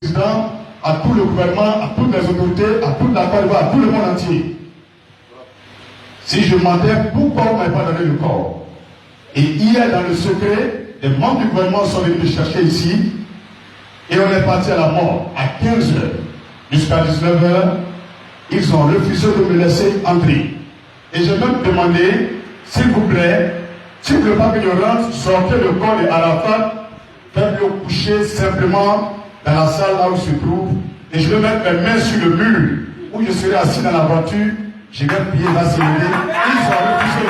président, à tout le gouvernement, à toutes les autorités, à toute la Côte d'Ivoire, à tout le monde entier. Si je mentais, pourquoi on ne m'avait pas donné le corps? Et hier, dans le secret, les membres du gouvernement sont venus me chercher ici et on est parti à la mort à 15 h jusqu'à 19 h. Ils ont refusé de me laisser entrer. Et j'ai même demandé, s'il vous plaît, si vous ne voulez pas que je rentre, sortez le corps de Arafat, faites-le coucher simplement dans la salle là où il se trouve, et je vais mettre mes mains sur le mur où je serai assis dans la voiture, je vais prier, va se lever. Ils ont refusé.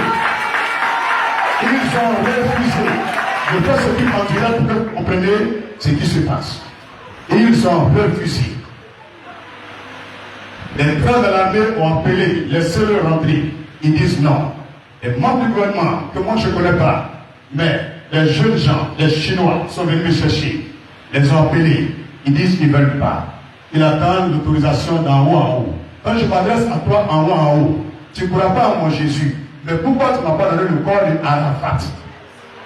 Ils ont refusé. Je fais ce qui m'entraîne pour que vous compreniez ce qui se passe. Ils ont refusé. Les frères de l'armée ont appelé, laissez-le rentrer. Ils disent non. Les membres du gouvernement, que moi je ne connais pas, mais les jeunes gens, les Chinois, sont venus me chercher. Les ont appelés. Ils disent qu'ils ne veulent pas. Ils attendent l'autorisation d'en haut en haut. Quand je m'adresse à toi en haut, tu ne pourras pas à mon Jésus. Mais pourquoi tu ne m'as pas donné le corps d'Arafat?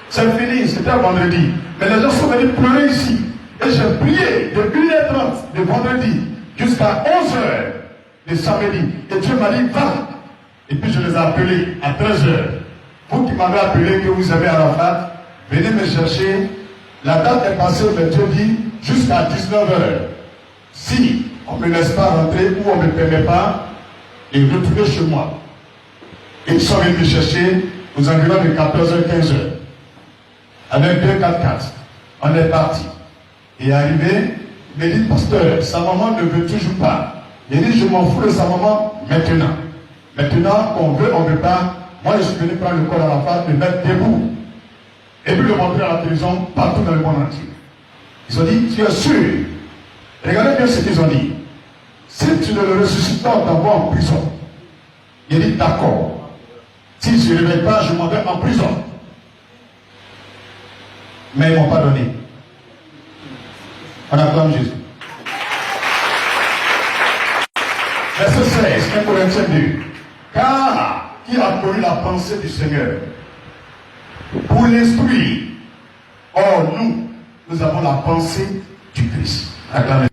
C'est fini, c'était vendredi. Mais les gens sont venus pleurer ici. Et j'ai prié de 1h30 de vendredi jusqu'à 11 h de samedi. Et Dieu m'a dit, va. Et puis je les ai appelés à 13 h. Vous qui m'avez appelé, que vous avez Arafat, venez me chercher. La date est passée, mais Dieu dit, jusqu'à 19 h. Si on ne me laisse pas rentrer ou on ne me permet pas, et retourner chez moi. Ils sont venus me chercher aux environs de 14 h, 15 h. Avec 2 4x4. On est parti. Et arrivé, il me dit, pasteur, sa maman ne veut toujours pas. Il dit, je m'en fous de sa maman maintenant. Maintenant, on veut, on ne veut pas. Moi, je suis venu prendre le corps à la face, le mettre debout. Et puis le montrer à la télévision partout dans le monde entier. Ils ont dit, tu es sûr? Regardez bien ce qu'ils ont dit. Si tu ne le ressuscites pas, on t'envoie en prison. Il dit, d'accord. Si je ne le réveille pas, je m'en vais en prison. Mais ils ne m'ont pas donné. On acclame Jésus. Verset 16, 1 Corinthiens 2. Car qui a connu la pensée du Seigneur pour l'instruire? Or, nous avons la pensée du Christ. Acclamez.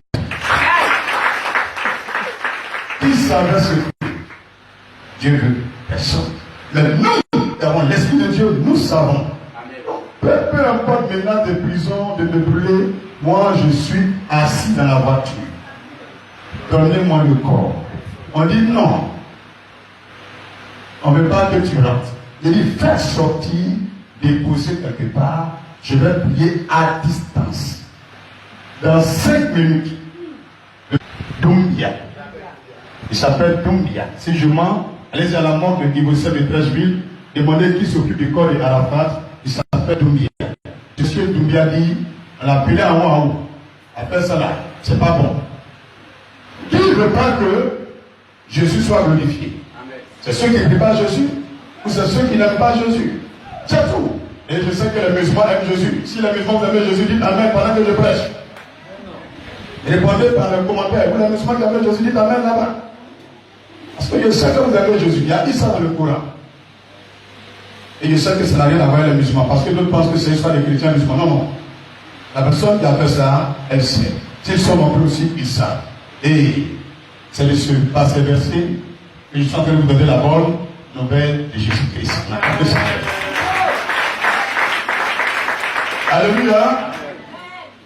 Qui savait ce que Dieu veut? Personne. Mais nous avons l'Esprit de Dieu, nous savons. Peu importe maintenant des prisons, de me brûler, moi je suis assis dans la voiture. Donnez-moi le corps. On dit non. On ne veut pas que tu rentres. Il dit faites sortir, déposer quelque part. Je vais prier à distance. Dans 5 minutes, Doumbia. Il s'appelle Doumbia. Si je mens, allez à la mort de Guiboussel de Trècheville, demandez qui s'occupe du corps d'Arafat. Il s'appelle Doumbia. Ce que Doumbia dit, on l'a appelé en haut en haut. Après ça là, c'est pas bon. Qui ne veut pas que Jésus soit glorifié? C'est ceux qui n'aiment pas Jésus ou c'est ceux qui n'aiment pas Jésus? C'est tout. Et je sais que les musulmans aiment Jésus. Si les musulmans aiment Jésus, dites Amen pendant que je prêche. Répondez par les commentaires. Vous les musulmans qui aiment Jésus, dites Amen là-bas. Parce que je sais que vous aimez Jésus. Il y a dit ça dans le Coran. Et je sais que ça n'a rien à voir avec les musulmans. Parce que d'autres pensent que c'est l'histoire des chrétiens musulmans. Non, non. La personne qui a fait ça, elle sait. S'ils sont nombreux aussi, ils savent. Et c'est de ce passé versé que je suis en train de vous donner la bonne nouvelle de Jésus-Christ. Alléluia.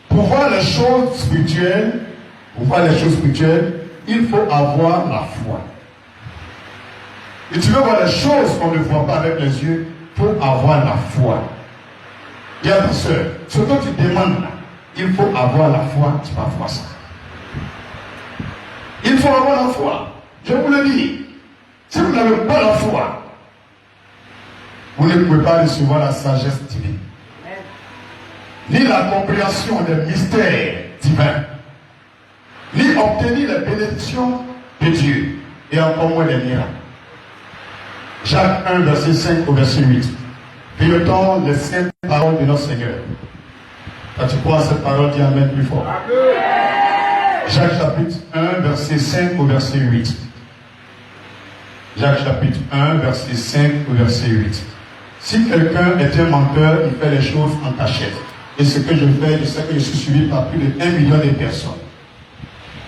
Pour voir les choses spirituelles, il faut avoir la foi. Et tu veux voir les choses qu'on ne voit pas avec les yeux, il faut avoir la foi. Bien, ma soeur, ce que tu demandes là, il faut avoir la foi, tu vas voir ça. Il faut avoir la foi. Je vous le dis. Si vous n'avez pas la foi, vous ne pouvez pas recevoir la sagesse divine. Ni la compréhension des mystères divins. Ni obtenir les bénédictions de Dieu. Et encore moins les miracles. Jacques 1, verset 5 au verset 8. Vivons les saintes paroles de notre Seigneur. Quand tu crois à cette parole, dis Amen plus fort. Jacques chapitre 1, verset 5 au verset 8. Jacques chapitre 1, verset 5 au verset 8. Si quelqu'un est un menteur, il fait les choses en cachette. Et ce que je fais, je sais que je suis suivi par plus de 1 million de personnes.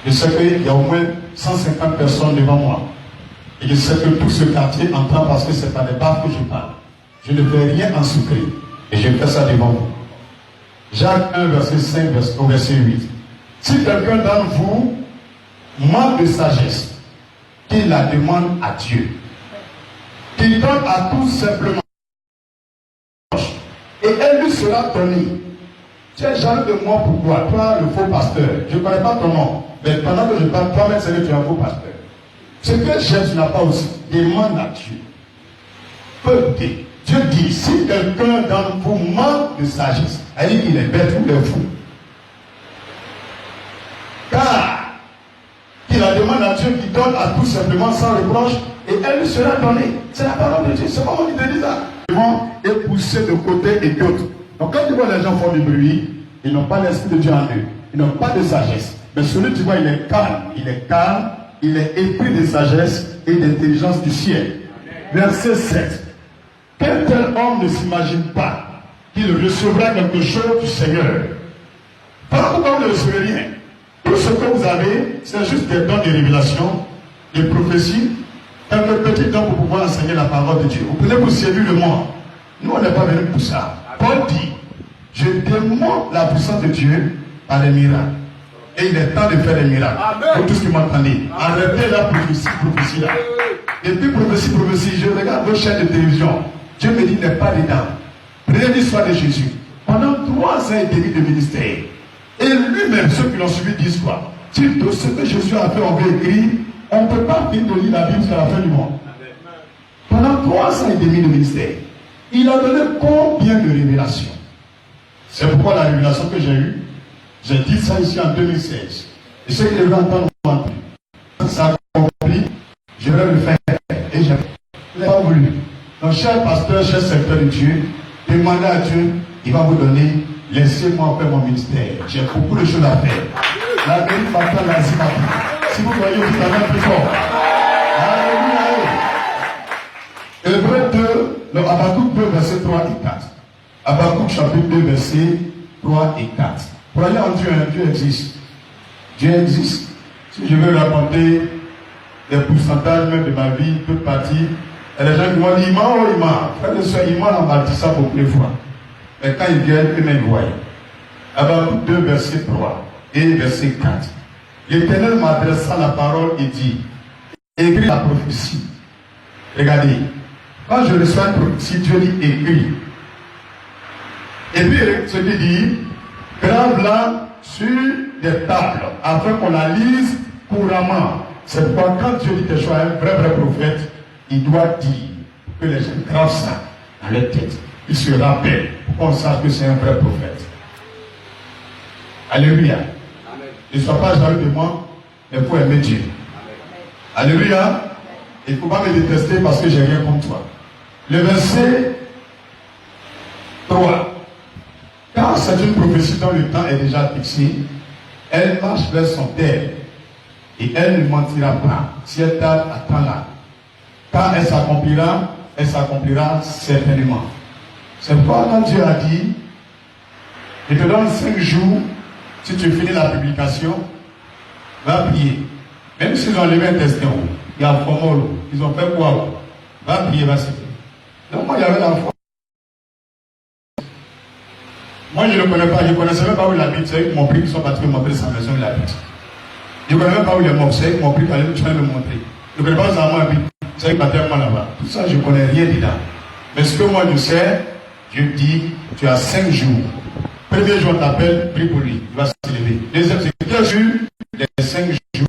Je sais qu'il y a au moins 150 personnes devant moi. Et je sais que tout ce quartier entend parce que ce n'est pas des baffes que je parle. Je ne fais rien en secret. Et je fais ça devant vous. Jacques 1, verset 5, au verset 8. Si quelqu'un d'entre vous manque de sagesse, qu'il la demande à Dieu, qu'il donne à tous simplement, et elle lui sera donnée. Tu es jaloux de moi, pourquoi? Toi, le faux pasteur, je ne connais pas ton nom, mais pendant que je parle, toi-même, c'est que tu es un faux pasteur. Ce que j'ai, tu n'as pas aussi. Demande à Dieu. Écoutez, Dieu dit, si quelqu'un d'entre vous manque de sagesse, elle dit qu'il est bête ou il est fou. Car qu'il la demande à Dieu qui donne à tout simplement sans reproche, et elle lui sera donnée. C'est la parole de Dieu, c'est pas moi qui te dis ça. Et pousser de côté et d'autre. Donc quand tu vois les gens font du bruit, ils n'ont pas l'esprit de Dieu en eux. Ils n'ont pas de sagesse. Mais celui tu vois, il est calme. Il est calme. Il est épris de sagesse et d'intelligence du ciel. Verset 7. Quel tel homme ne s'imagine pas qu'il recevra quelque chose du Seigneur. Pendant que vous ne recevez rien. Tout ce que vous avez, c'est juste des dons de révélation, des prophéties, quelques petits dons pour pouvoir enseigner la parole de Dieu. Vous pouvez vous séduire le monde. Nous, on n'est pas venus pour ça. Paul dit, je démontre la puissance de Dieu par les miracles. Et il est temps de faire des miracles. Pour tout ce qui m'entendez. Arrêtez la prophétie là. Et puis prophétie, je regarde vos chaînes de télévision. Dieu me dit, n'est pas dedans. Prenez l'histoire de Jésus. Pendant 3 ans et demi de ministère. Et lui-même, ceux qui l'ont suivi disent quoi? Si tout ce que Jésus a fait, on veut écrire, on ne peut pas finir de lire la Bible jusqu'à la fin du monde. Pendant 3 ans et demi de ministère, il a donné combien de révélations? C'est pourquoi la révélation que j'ai eue, j'ai dit ça ici en 2016. Et ceux qui devaient entendre, ça a accompli, je vais le faire. Et je n'ai pas voulu. Donc, cher pasteur, cher secteur de Dieu, demandez à Dieu, il va vous donner. Laissez-moi faire mon ministère. J'ai beaucoup de choses à faire. L'Amérique m'attend, l'Asie m'attend. Si vous voyez, vous allez plus fort. Alléluia. Hébreux 2, le Habakkuk 2, versets 3 et 4. Habakkuk chapitre 2, versets 3 et 4. Croyez en Dieu, Dieu existe. Dieu existe. Si je veux raconter des pourcentages même de ma vie, toute partie, il y a des gens qui m'ont dit, il m'a. Frère de soeur, il m'a embarqué ça pour les fois. Mais quand ils viennent, eux-mêmes voient. Habakkuk 2, verset 3 et verset 4. L'Éternel m'adressa la parole et dit, écris la prophétie. Regardez, quand je reçois une prophétie, Dieu dit écris. Et puis, ce qu'il dit, grave-la sur des tables, afin qu'on la lise couramment. C'est pourquoi quand Dieu dit quelque chose à un vrai prophète, il doit dire que les gens gravent ça dans leur tête. Ils se rappellent pour qu'on sache que c'est un vrai prophète. Alléluia. Ne sois pas jaloux de moi, mais il faut aimer Dieu. Alléluia. Il ne faut pas me détester parce que j'ai rien contre toi. Le verset 3. Car c'est une prophétie dont le temps est déjà fixé, elle marche vers son terme et elle ne mentira pas. Si elle tarde, attends-la. Quand elle s'accomplira certainement. C'est pourquoi quand Dieu a dit, je te donne 5 jours, si tu finis la publication, va prier. Même s'ils ont enlevé un testin, il y a un formol, ils ont fait quoi? Va prier, va se faire. Donc moi, il y avait la foi. Moi, je ne connais pas, je ne connaissais même pas où il habite. C'est eux qui m'ont pris, qui sont partis me montrer sa maison où il habite. Je ne connais même pas où il est mort, c'est eux qui m'ont pris, qui allaient me montrer. Je ne connais pas où ça m'a habité, c'est eux qui m'ont tellement là-bas. Tout ça, je ne connais rien dedans. Mais ce que moi je sais, Dieu dit, tu as 5 jours. Premier jour, on t'appelle, prie pour lui. Il va se lever. Deuxième, c'est 15 jours,